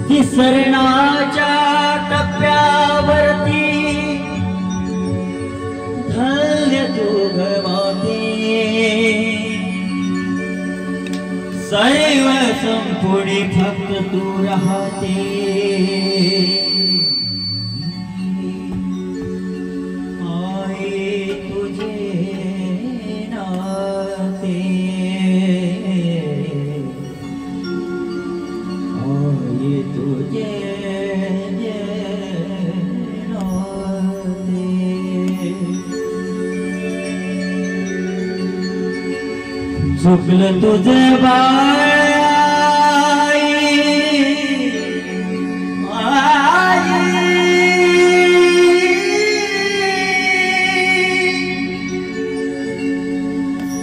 तिसरणाच्या टप्प्यावरती धन्य तू गमाते सर्व संपुढे फक्त तू राहते आहे तुझे नाते आहे तुझे नाते चुकलं तुझे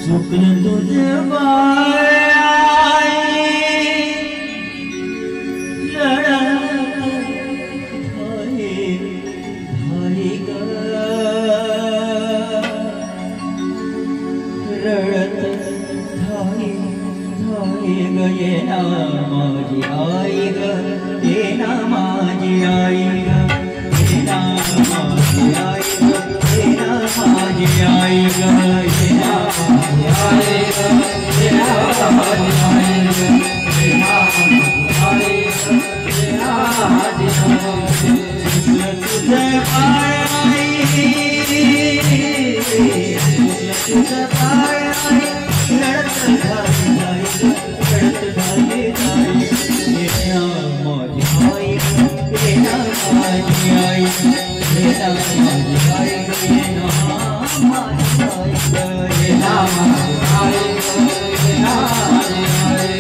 चुकलं तुझे रडत धाई धाई गे ना माझी आई ग ये ना माझी आई ग ये ना माझी आई ग ये ना माझी आई ग ये ना माझी आई ग ये ना माझी आई ग ये ना माझी आई ग तुझे आई तुझे पाय रडत धाई रडत धाई धाई ये ना माझी आई ये ना माझी आई ये ना माझी आई ये ना माझी आई ये ना माझी आई ये ना माझी आई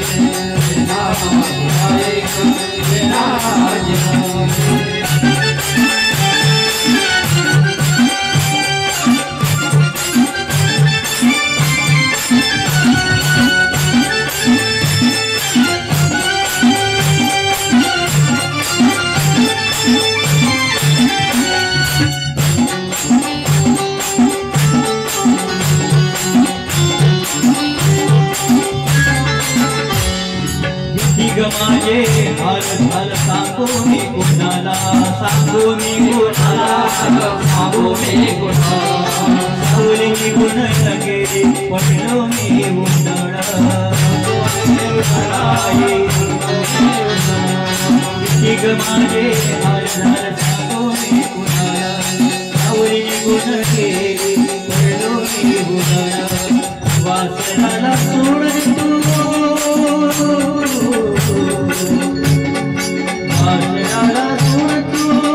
ये ना माझी आई ये ना माझी माझे हाल हाल सांगू मी कुणाला सांगू मी कुणाला सांगू मी कुणाला बोली निघून गेली पडलो मी उन्हाळा माझे हाल हाल सांगू मी कुणाला बोली निघून गेली पडलो मी उन्हाळा वासनाला सोड तू वासनाला सोड तू